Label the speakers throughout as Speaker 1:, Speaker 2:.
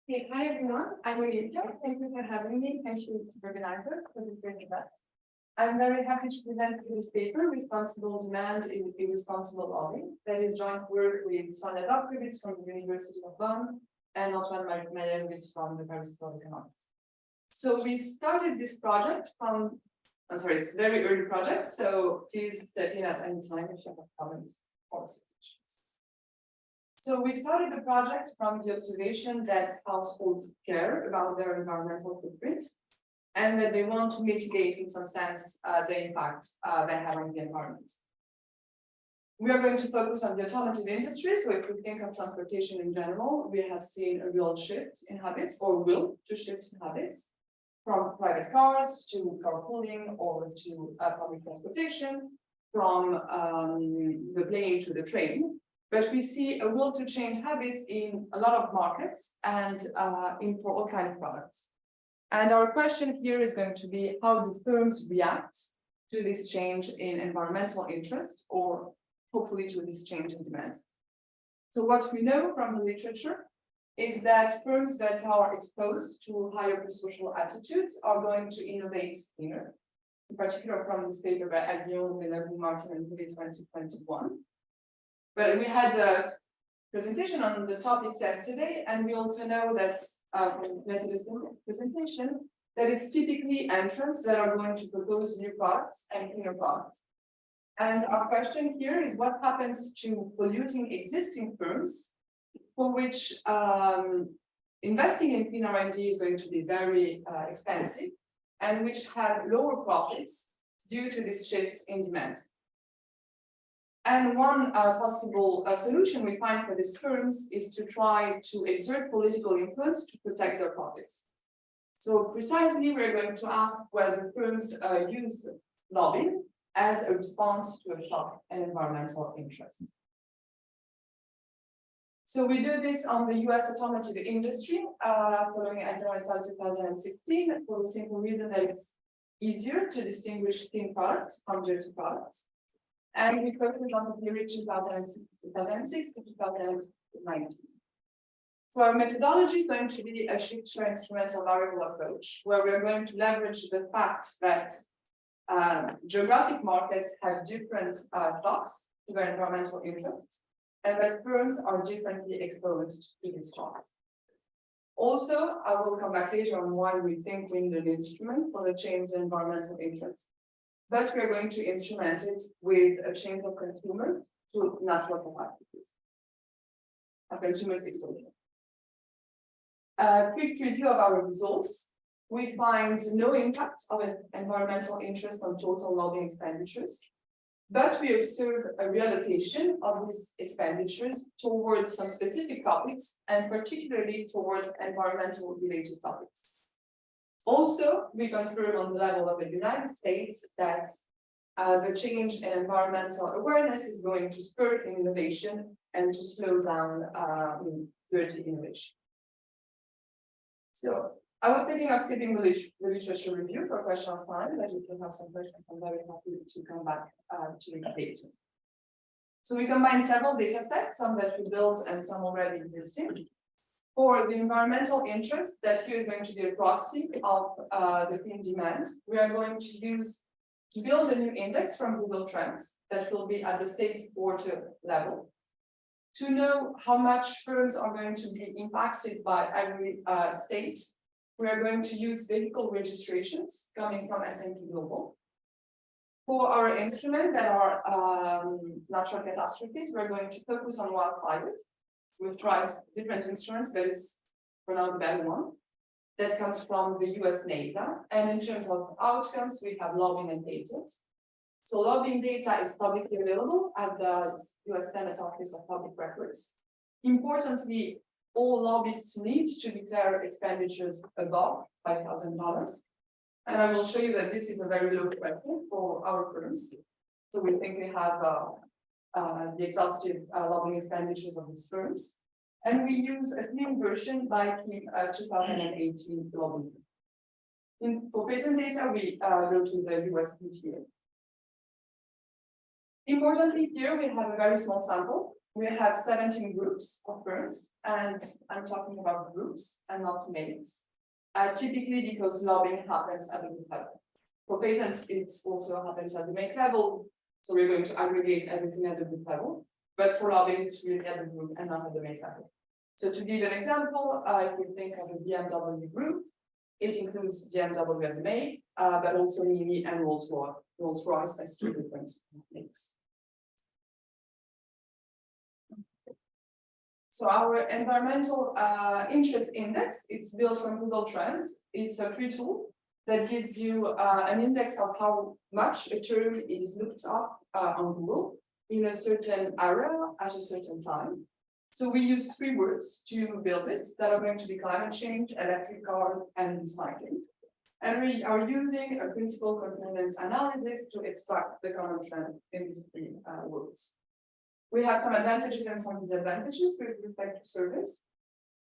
Speaker 1: Hey, hi everyone, I'm Olimpia. Thank you for having me. Thank you to the organizers for this great event. I'm very happy to present this paper, Responsible Demand in Irresponsible Lobbying, that is joint work with Sonia Dobkowitz from the University of Bonn and Antoine Majerowitz from the Paris School of Economics. So we started this project from, I'm sorry, it's a very early project, so please step in at any time if you have comments or suggestions. So we started the project from the observation that households care about their environmental footprint and that they want to mitigate, in some sense, the impact they have on the environment. We are going to focus on the automotive industry. So if we think of transportation in general, we have seen a real shift in habits, or will to shift in habits, from private cars to carpooling or to public transportation, from the plane to the train. But we see a will to change habits in a lot of markets and for all kinds of products. And our question here is going to be, how do firms react to this change in environmental interest, or hopefully to this change in demand? So what we know from the literature is that firms that are exposed to higher pro-social attitudes are going to innovate cleaner, in particular from this paper by Aguillon, Benabou, Martin, and Poulet 2021. But we had a presentation on the topic yesterday, and we also know that from yesterday's presentation, that it's typically entrants that are going to propose new products and cleaner products. And our question here is, what happens to polluting existing firms for which investing in clean R&D is going to be very expensive and which have lower profits due to this shift in demand? And one possible solution we find for these firms is to try to exert political influence to protect their profits. So precisely, we're going to ask whether firms use lobbying as a response to a shock in environmental interest. So we do this on the US automotive industry, following Environmental 2016, for the simple reason that it's easier to distinguish clean products from dirty products. And we focus on the period 2006 to 2019. So our methodology is going to be a shift to instrumental variable approach, where we're going to leverage the fact that geographic markets have different shocks to their environmental interests, and that firms are differently exposed to these shocks. Also, I will come back later on why we think we need an instrument for the change in environmental interests. But we're going to instrument it with a change of consumers to natural capacities, a consumer's exposure. A quick review of our results. We find no impact of environmental interest on total lobbying expenditures, but we observe a reallocation of these expenditures towards some specific topics, and particularly toward environmental related topics. Also, we confirm on the level of the United States that the change in environmental awareness is going to spur innovation and to slow down dirty innovation. So I was thinking of skipping the literature review for a question of time, but if you have some questions, I'm very happy to come back to the data. So we combine several data sets, some that we built and some already existing. For the environmental interest, that here is going to be a proxy of the clean demand. We are going to build a new index from Google Trends that will be at the state quarter level. To know how much firms are going to be impacted by every state, we are going to use vehicle registrations coming from S&P Global. For our instrument that are natural catastrophes, we're going to focus on wildfires. We've tried different instruments, but it's for now the better one. That comes from the US NASA. And in terms of outcomes, we have lobbying and patents. So lobbying data is publicly available at the US Senate Office of Public Records. Importantly, all lobbyists need to declare expenditures above $5,000. And I will show you that this is a very low threshold for our firms. So we think we have the exhaustive lobbying expenditures of these firms. And we use a clean version by 2018 lobbying. For patent data, we go to the USPTA. Importantly, here we have a very small sample we have 17 groups of firms, and I'm talking about groups and not names. Typically because lobbying happens at the group level. For patents, it also happens at the make level, so we're going to aggregate everything at the group level. But for lobbying, it's really at the group and not at the make level. So to give an example, if we think of a BMW group, it includes BMW as a make, but also Mini and Rolls-Royce as two different makes. So our environmental interest index, it's built from Google Trends. It's a free tool that gives you an index of how much a term is looked up on Google in a certain area at a certain time. So we use 3 words to build it that are going to be climate change, electric car, and recycling. And we are using a principal component analysis to extract the common trend in these 3 words. We have some advantages and some disadvantages with respect to service.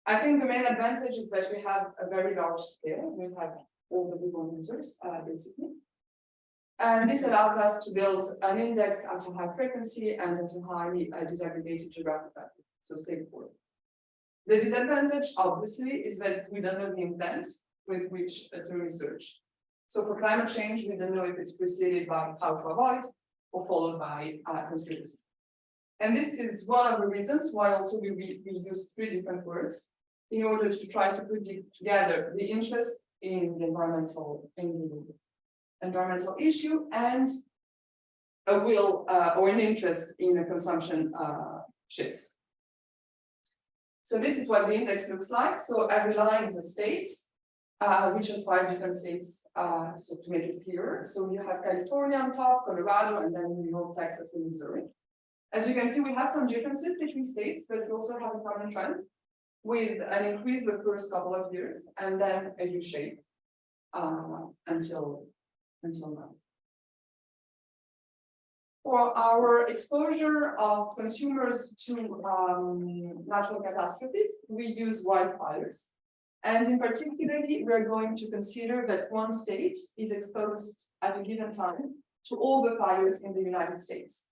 Speaker 1: I think the main advantage is that we have a very large scale. We have all the Google users, basically. And this allows us to build an index at a high frequency and at a highly disaggregated geographic value, so straightforward. The disadvantage, obviously, is that we don't know the intent with which a term is searched. So for climate change, we don't know if it's preceded by how to avoid or followed by conspiracy. And this is one of the reasons why also we use 3 different words in order to try to put together the interest in the environmental issue and a will or an interest in a consumption shift. So this is what the index looks like. So every line is a state, which has 5 different states. So to make it clearer, so you have California on top, Colorado, and then New York, Texas, and Missouri. As you can see, we have some differences between states, but we also have a common trend with an increase the first couple of years and then a U-shape until now. For our exposure of consumers to natural catastrophes, we use wildfires. And in particularly, we're going to consider that one state is exposed at a given time to all the fires in the United States.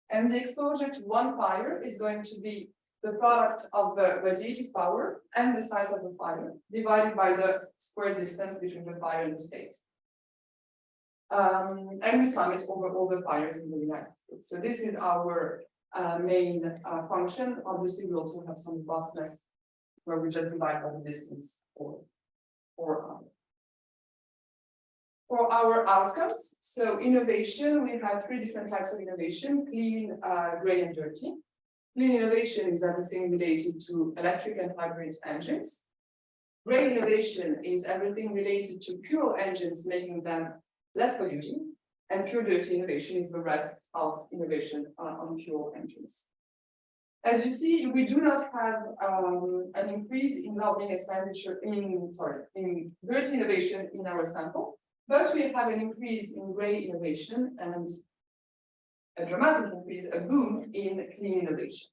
Speaker 1: And the exposure to one fire is going to be the product of the radiative power and the size of the fire divided by the square distance between the fire and the state. And we sum it over all the fires in the United States. So this is our main function. Obviously, we also have some robustness where we just divide by the distance for our outcomes. So innovation, we have 3 different types of innovation: clean, gray, and dirty. Clean innovation is everything related to electric and hybrid engines. Gray innovation is everything related to pure engines, making them less polluting. And pure dirty innovation is the rest of innovation on pure engines. As you see, we do not have an increase in lobbying expenditure in dirty innovation in our sample. But we have an increase in gray innovation and a dramatic increase, a boom in clean innovation.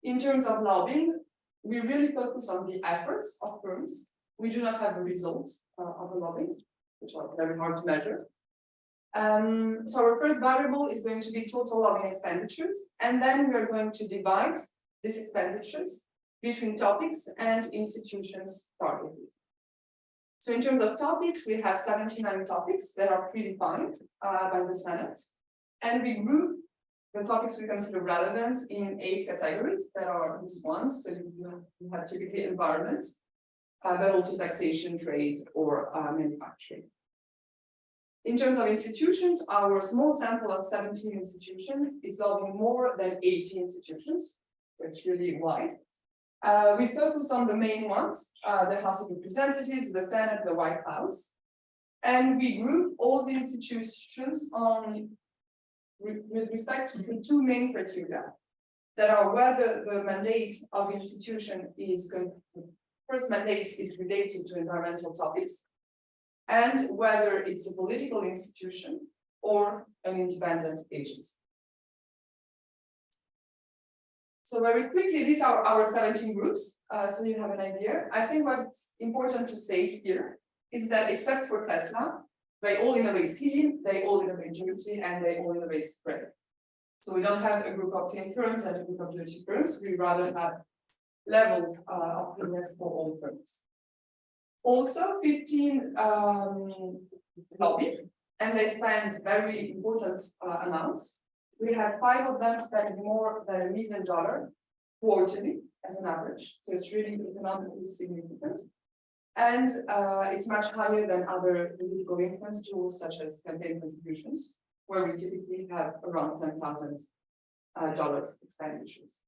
Speaker 1: In terms of lobbying, we really focus on the efforts of firms. We do not have the results of the lobbying, which are very hard to measure. So our first variable is going to be total lobbying expenditures, and then we are going to divide these expenditures between topics and institutions targeted. So in terms of topics, we have 79 topics that are predefined by the Senate. And we group the topics we consider relevant in 8 categories that are these ones. So you have typically environment, but also taxation, trade, or manufacturing. In terms of institutions, our small sample of 17 institutions is lobbying more than 80 institutions. So it's really wide. We focus on the main ones, the House of Representatives, the Senate, the White House, and we group all the institutions with respect to the 2 main criteria that are whether the mandate of the institution is the first mandate is related to environmental topics, and whether it's a political institution or an independent agency. So very quickly, these are our 17 groups, so you have an idea. I think what's important to say here is that except for Tesla, they all innovate clean, they all innovate dirty, and they all innovate gray. So we don't have a group of 10 firms and a group of 20 firms. We rather have levels of cleanness for all firms. Also, 15 lobby, and they spend very important amounts. We have 5 of them spend more than $1 million quarterly as an average. So it's really economically significant. And it's much higher than other political influence tools, such as campaign contributions, where we typically have around $10,000 expenditures.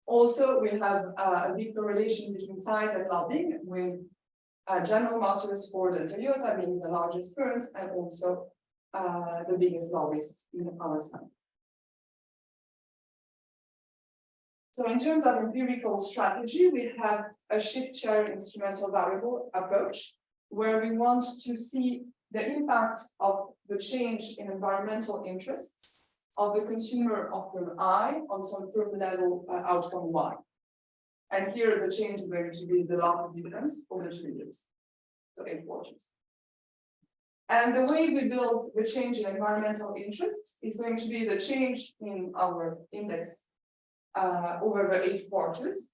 Speaker 1: Also, we have a big correlation between size and lobbying, with General Motors, Ford, and Toyota being the largest firms, and also the biggest lobbyists in our side. So in terms of empirical strategy, we have a shift share instrumental variable approach, where we want to see the impact of the change in environmental interests of the consumer of firm I on some firm level outcome Y. And here the change is going to be the log difference over 2 years, so 8 quarters. And the way we build the change in environmental interest is going to be the change in our index over the 8 quarters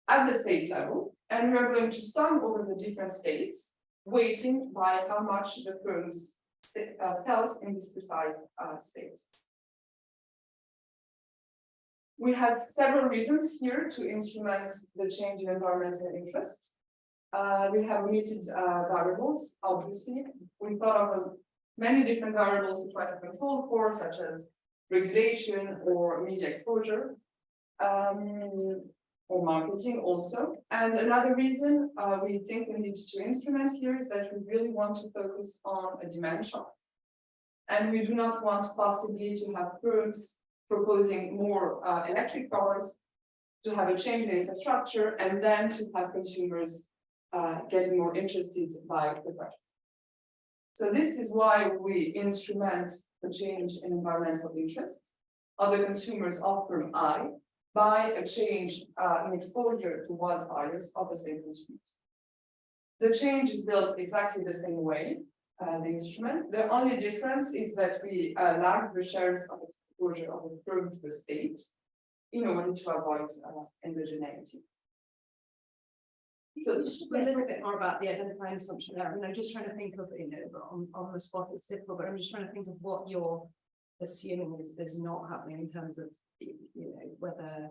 Speaker 1: at the state level, and we are going to sum over the different states, weighting by how much the firms sells in this precise state. We have several reasons here to instrument the change in environmental interest. We have omitted variables, obviously. We thought of many different variables to try to control for, such as regulation or media exposure, or marketing also. And another reason we think we need to instrument here is that we really want to focus on a demand shock. And we do not want possibly to have firms proposing more electric cars, to have a change in infrastructure, and then to have consumers getting more interested by the project. So this is why we instrument the change in environmental interest of the consumers of firm I by a change in exposure to wildfires of the same consumers. The change is built exactly the same way, the instrument. The only difference is that we lag the shares of exposure of the firm to the state in order to avoid endogeneity.
Speaker 2: So a little bit more about the identifying assumption there. I'm just trying to think of, on the spot it's difficult, but I'm just trying to think of what you're assuming is not happening in terms of, whether,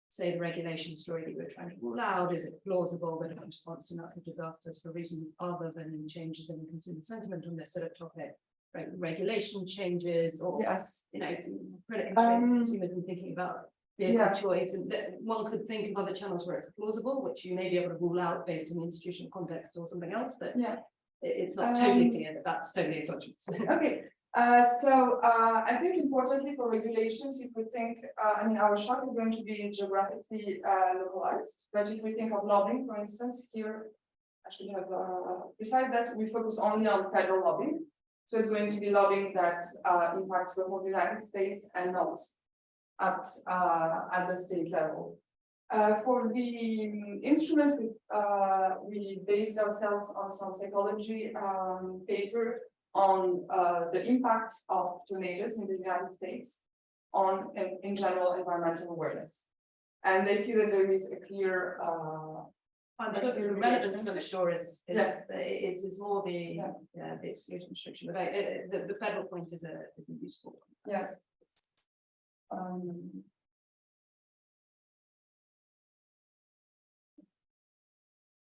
Speaker 2: say, the regulation story that you're trying to rule out, is it plausible that in response to natural disasters for reasons other than changes in consumer sentiment on this sort of topic, right, regulation changes, or
Speaker 1: yes,
Speaker 2: credit constraints consumers and thinking about vehicle choice, and one could think of other channels where it's plausible, which you may be able to rule out based on the institutional context or something else, but it's not totally clear that that's totally exogenous.
Speaker 1: Okay. I think importantly for regulations, if we think, our shock is going to be geographically localized, but if we think of lobbying, for instance, here, I should have, besides that, we focus only on federal lobbying. So it's going to be lobbying that impacts the whole United States and not at the state level. For the instrument, we based ourselves on some psychology paper on the impact of tornadoes in the United States on, in general, environmental awareness. And they see that there is a clear
Speaker 2: the relevance of the shore is it's more the exclusion restriction. But the federal point is a useful one.
Speaker 1: Yes.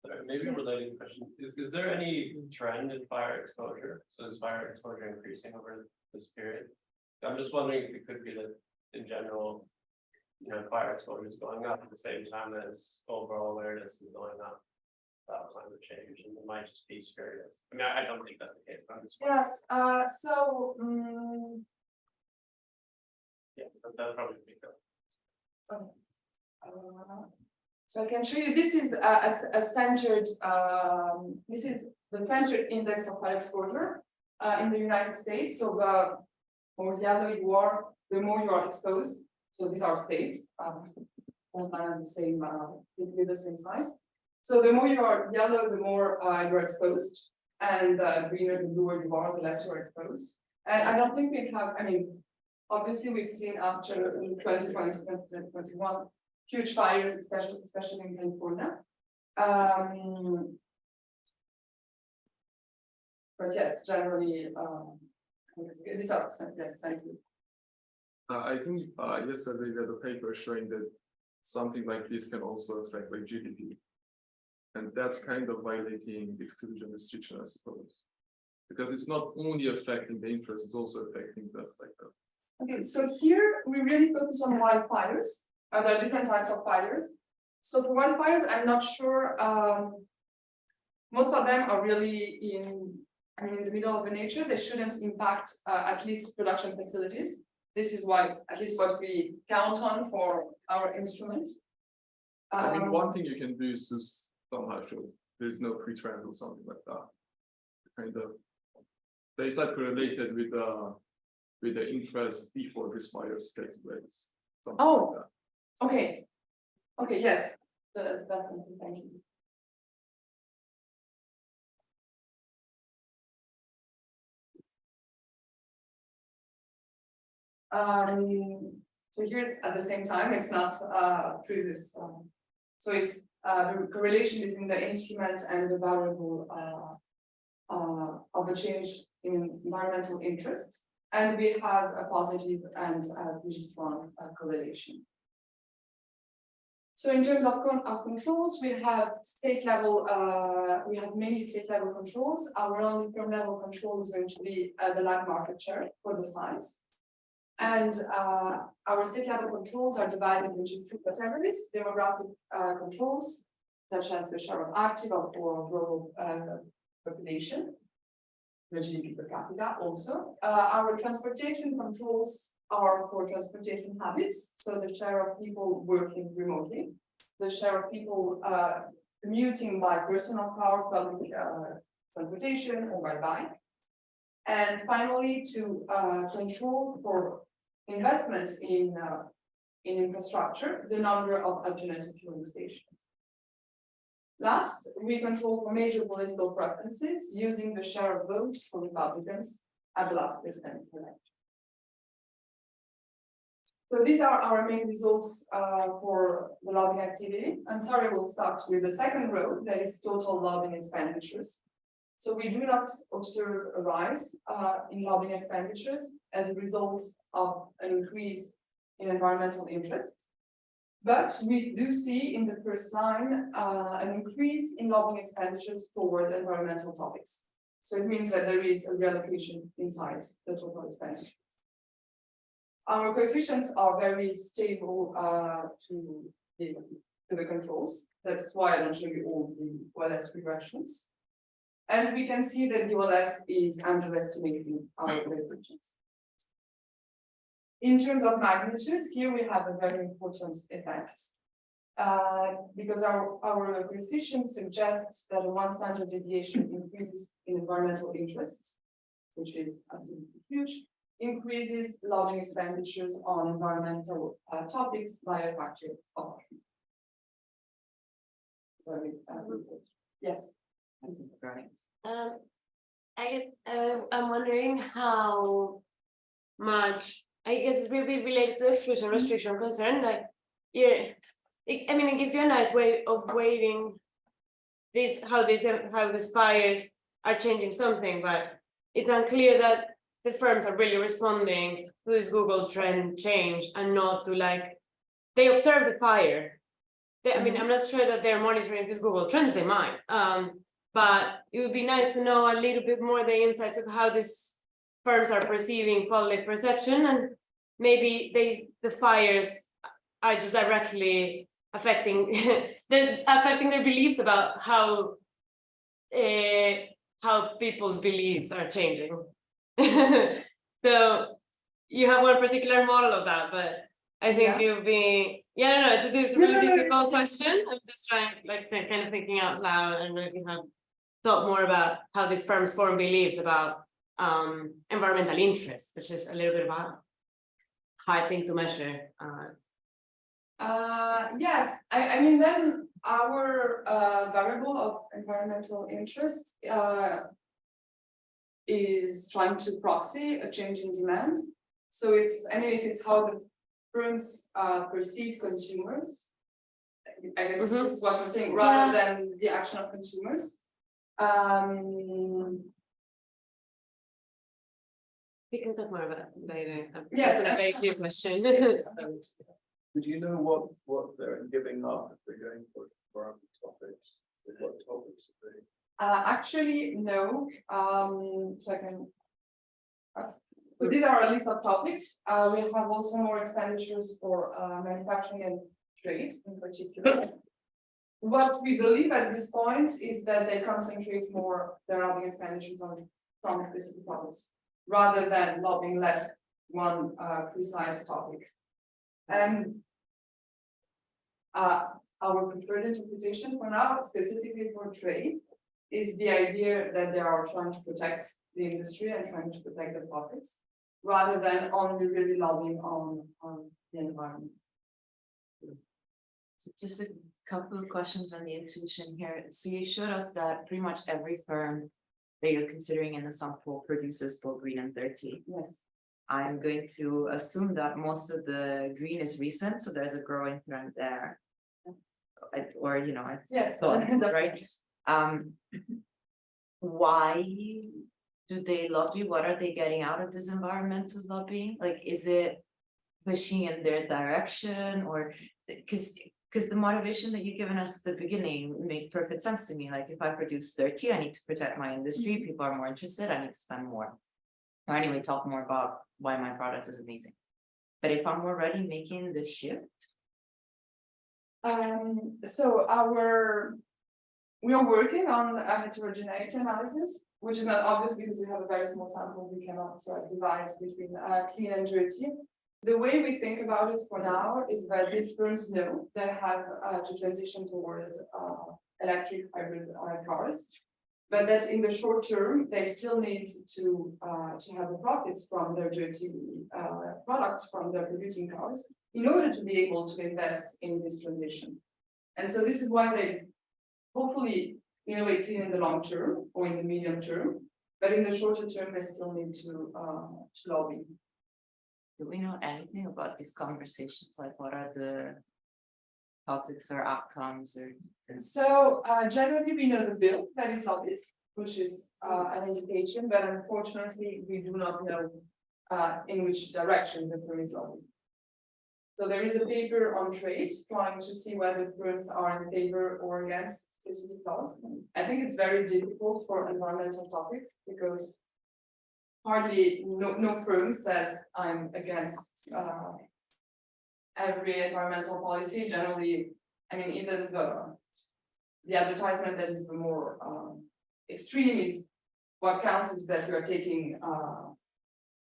Speaker 3: Sorry, maybe a related question. Is there any trend in fire exposure? So is fire exposure increasing over this period? I'm just wondering if it could be that in general, fire exposure is going up at the same time as overall awareness is going up about climate change, and it might just be spurious. I don't think that's the case, but I'm just wondering.
Speaker 1: Yes.
Speaker 3: Yeah, that'll probably be good.
Speaker 1: So I can show you, this is a standard, this is the standard index of fire exposure in the United States. So the more yellow you are, the more you are exposed. So these are states, all the same, with the same size. So the more you are yellow, the more you're exposed, and greener, the bluer you are, the less you're exposed. And I don't think we have, Obviously, we've seen after 2020, 2021, huge fires, especially in California. But yes, generally, these are, yes, thank you.
Speaker 4: I think yesterday we had a paper showing that something like this can also affect like GDP. And that's kind of violating exclusion restriction, I suppose. Because it's not only affecting the interest, it's also affecting that's like that.
Speaker 1: Okay, so here we really focus on wildfires. There are different types of fires. So for wildfires, I'm not sure. Most of them are really in the middle of the nature. They shouldn't impact at least production facilities. This is why, at least what we count on for our instruments.
Speaker 4: I mean, one thing you can do is to somehow show there's no pre-trend or something like that. Kind of, it's like related with the interest before this fires takes place.
Speaker 1: Oh, like that. Okay. Okay, yes, definitely, thank you. So here's at the same time, it's not previous. So it's the correlation between the instrument and the variable of a change in environmental interests. And we have a positive and really strong correlation. So in terms of controls, we have state level, we have many state level controls. Our only firm level control is going to be the land market share for the size. And our state level controls are divided into three categories: demographic controls, such as the share of active or rural population, the GDP per capita also. Our transportation controls are for transportation habits, so the share of people working remotely, the share of people commuting by personal car, public transportation, or by bike. And finally, to control for investment in infrastructure, the number of alternative fueling stations. Last, we control for major political preferences using the share of votes for Republicans at the last presidential election. So these are our main results for the lobbying activity. I'm sorry, we'll start with the second row, that is total lobbying expenditures. So we do not observe a rise in lobbying expenditures as a result of an increase in environmental interest. But we do see in the first line an increase in lobbying expenditures toward environmental topics. So it means that there is a reallocation inside the total expenditures. Our coefficients are very stable to the controls. That's why I don't show you all the OLS regressions. And we can see that the OLS is underestimating our coefficients. In terms of magnitude, here we have a very important effect. Because our coefficient suggests that a one standard deviation increase in environmental interests, which is absolutely huge, increases lobbying expenditures on environmental topics by a factor of 3. Yes.
Speaker 5: I'm wondering how much, I guess it's really related to exclusion restriction concern, like, I mean, it gives you a nice way of weighting this, how the spires are changing something, but it's unclear that the firms are really responding to this Google trend change and not to, like, they observe the fire. I mean, I'm not sure that they're monitoring these Google trends, they might. But it would be nice to know a little bit more the insights of how these firms are perceiving public perception, and maybe the fires are just directly affecting their beliefs about how people's beliefs are changing. So you have one particular model of that, but I think it would be, it's a really difficult question. I'm just trying, like, kind of thinking out loud and really have thought more about how these firms form beliefs about environmental interest, which is a little bit of a hard thing to measure.
Speaker 1: Yes, I mean, then our variable of environmental interest is trying to proxy a change in demand. So it's, I mean, if it's how the firms perceive consumers. I guess this is what we're saying, rather than the action of consumers.
Speaker 5: We can talk more about it later.
Speaker 1: Yes.
Speaker 5: That's a very clear question.
Speaker 6: Do you know what they're giving up if they're going for environment topics? What topics are they?
Speaker 1: Actually, no. So I can. So these are a list of topics. We have also more expenditures for manufacturing and trade in particular. What we believe at this point is that they concentrate more their lobbying expenditures on from specific topics, rather than lobbying less one precise topic. And our preferred interpretation for now, specifically for trade, is the idea that they are trying to protect the industry and trying to protect the profits, rather than only really lobbying on the environment.
Speaker 7: So just a couple of questions on the intuition here. So you showed us that pretty much every firm that you're considering in the sample produces both green and dirty.
Speaker 1: Yes.
Speaker 7: I'm going to assume that most of the green is recent, so there's a growing trend there. Or, you know, it's
Speaker 1: Yes.
Speaker 7: thought, right? Why do they lobby? What are they getting out of this environmental lobbying? Like, is it pushing in their direction, or because the motivation that you've given us at the beginning made perfect sense to me. Like, if I produce 30, I need to protect my industry. People are more interested. I need to spend more. Or anyway, talk more about why my product is amazing. But if I'm already making the shift.
Speaker 1: So we are working on a heterogeneity analysis, which is not obvious because we have a very small sample. We cannot divide between clean and dirty. The way we think about it for now is that these firms know they have to transition towards electric hybrid cars, but that in the short term they still need to have the profits from their dirty products from their producing cars in order to be able to invest in this transition. And so this is why they hopefully innovate clean in the long term or in the medium term, but in the shorter term they still need to lobby.
Speaker 7: Do we know anything about these conversations? Like, what are the topics or outcomes or?
Speaker 1: So generally we know the bill that is lobbied, which is an indication, but unfortunately we do not know in which direction the firm is lobbying. So there is a paper on trade trying to see whether firms are in favor or against specific laws. I think it's very difficult for environmental topics because hardly no firm says I'm against every environmental policy. Generally, I mean, even the advertisement that is the more extreme is what counts is that we are taking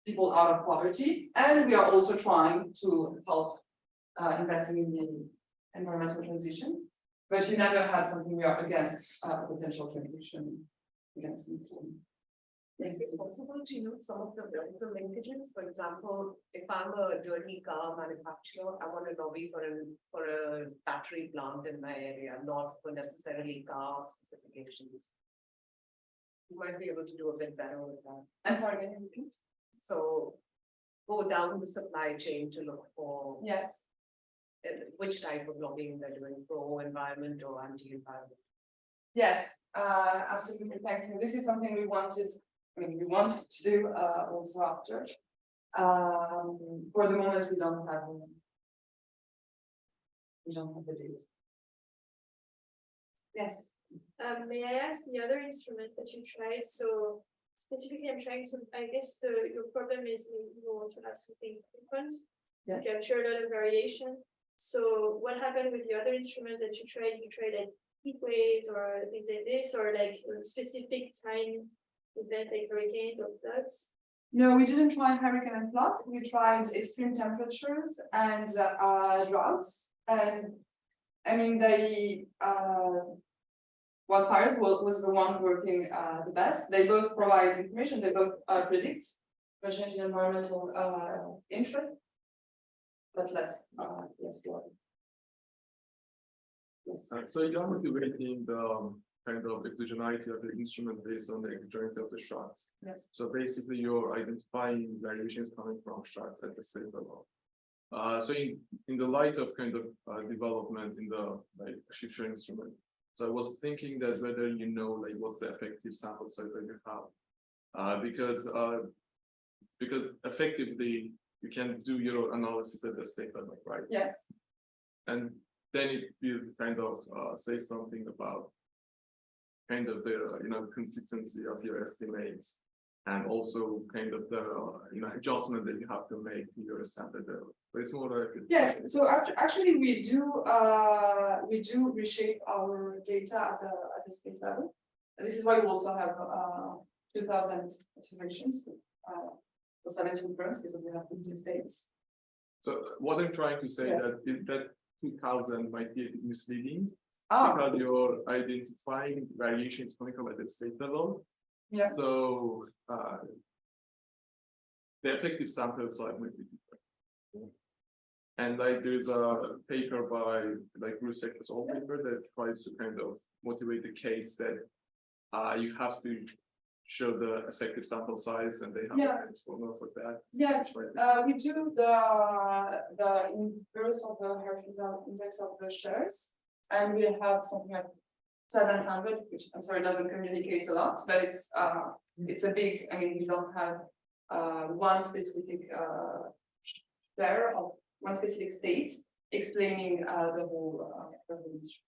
Speaker 1: people out of poverty, and we are also trying to help investing in the environmental transition. But you never have something we are against potential transition against.
Speaker 2: Is it possible to use some of the vertical linkages? For example, if I'm a dirty car manufacturer, I want to lobby for a battery plant in my area, not for necessarily car specifications. You might be able to do a bit better with that.
Speaker 1: I'm sorry, can you repeat?
Speaker 2: So go down the supply chain to look for
Speaker 1: Yes.
Speaker 2: Which type of lobbying they're doing, pro-environment or anti-environment.
Speaker 1: Yes, absolutely. Thank you. This is something we wanted to do also after. For the moment, we don't have the data. Yes.
Speaker 8: May I ask the other instruments that you tried? So specifically, I'm trying to, I guess your problem is you want to have something frequent.
Speaker 1: Yes.
Speaker 8: Capture a lot of variation. So what happened with the other instruments that you tried? You tried like heat waves or things like this, or like specific time events like hurricanes or floods?
Speaker 1: No, we didn't try hurricane and flood. We tried extreme temperatures and droughts. And I mean, the wildfires was the one working the best. They both provide information. They both predict the change in environmental interest, but less flood. Yes.
Speaker 4: So you're motivating the kind of exogenality of the instrument based on the exogenality of the shocks.
Speaker 1: Yes.
Speaker 4: So basically, you're identifying variations coming from shocks at the state level. So in the light of kind of development in the like shifter instrument, so I was thinking that whether you know like what's the effective sample size that you have, because effectively you can do your analysis at the state level, right?
Speaker 1: Yes.
Speaker 4: And then it will kind of say something about kind of the consistency of your estimates, and also kind of the adjustment that you have to make to your sample level. But it's more like
Speaker 1: Yes, so actually we do reshape our data at the state level. And this is why we also have 2,000 observations for 17 firms, because we have 15 states.
Speaker 4: So what I'm trying to say
Speaker 1: Yes.
Speaker 4: that 2,000 might be a bit misleading,
Speaker 1: Ah,
Speaker 4: because you're identifying variations coming from at the state level.
Speaker 1: yeah,
Speaker 4: So the effective sample size might be different. And like there's a paper by like Bruce Sector's old paper that tries to kind of motivate the case that you have to show the effective sample size, and they have
Speaker 1: Yeah.
Speaker 4: a formula for that.
Speaker 1: yes,
Speaker 4: Right.
Speaker 1: we do the inverse of the Herfindahl index of the shares. And we have something like 700, which I'm sorry, doesn't communicate a lot, but it's a big, I mean, we don't have one specific share of one specific state explaining the whole industry.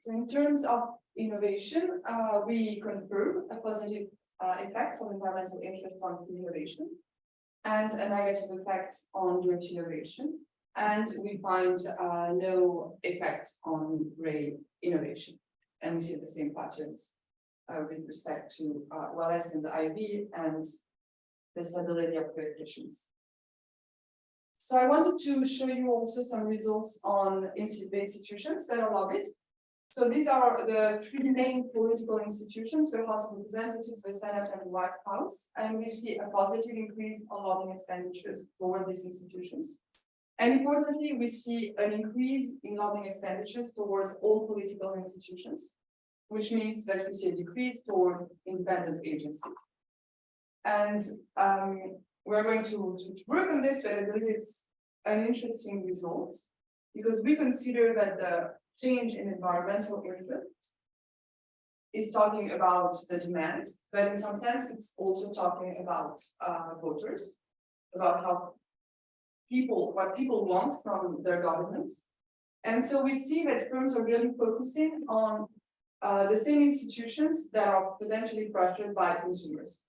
Speaker 1: So in terms of innovation, we confirm a positive effect on environmental interest on innovation and a negative effect on joint innovation. And we find no effect on gray innovation. And we see the same patterns with respect to WLS and IV and the stability of coefficients. So I wanted to show you also some results on the institutions that are lobbied. So these are the three main political institutions: the House of Representatives, the Senate, and the White House. And we see a positive increase on lobbying expenditures for these institutions. And importantly, we see an increase in lobbying expenditures towards all political institutions, which means that we see a decrease toward independent agencies. And we're going to work on this, but I believe it's an interesting result, because we consider that the change in environmental interest is talking about the demand, but in some sense, it's also talking about voters, about how what people want from their governments. And so we see that firms are really focusing on the same institutions that are potentially pressured by consumers,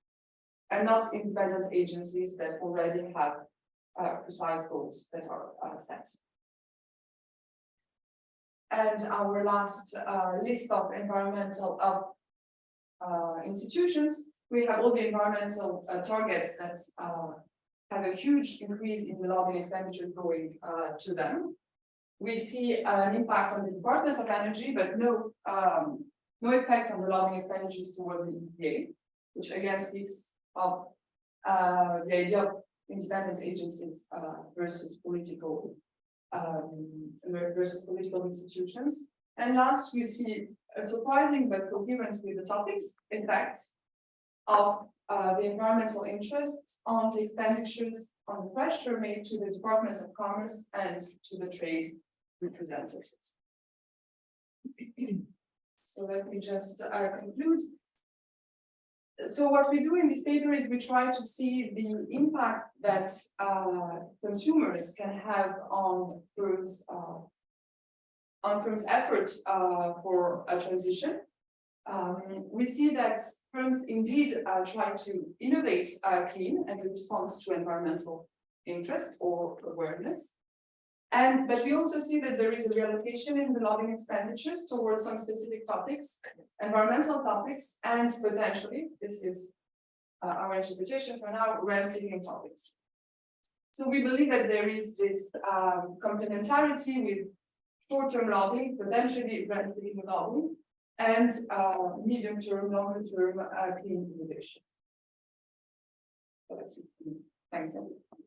Speaker 1: and not independent agencies that already have precise goals that are set. And our last list of environmental institutions, we have all the environmental targets that have a huge increase in the lobbying expenditures going to them. We see an impact on the Department of Energy, but no effect on the lobbying expenditures towards the EPA, which again speaks of the idea of independent agencies versus political institutions. And last, we see a surprising but coherent with the topics effect of the environmental interest on the expenditures, on the pressure made to the Department of Commerce and to the trade representatives. So let me just conclude. So what we do in this paper is we try to see the impact that consumers can have on firms' efforts for a transition. We see that firms indeed try to innovate clean as a response to environmental interest or awareness. But we also see that there is a reallocation in the lobbying expenditures towards some specific topics, environmental topics, and potentially, this is our interpretation for now, rent-seeking topics. So we believe that there is this complementarity with short-term lobbying, potentially rent-seeking lobbying, and medium-term, longer-term clean innovation. So that's it. Thank you.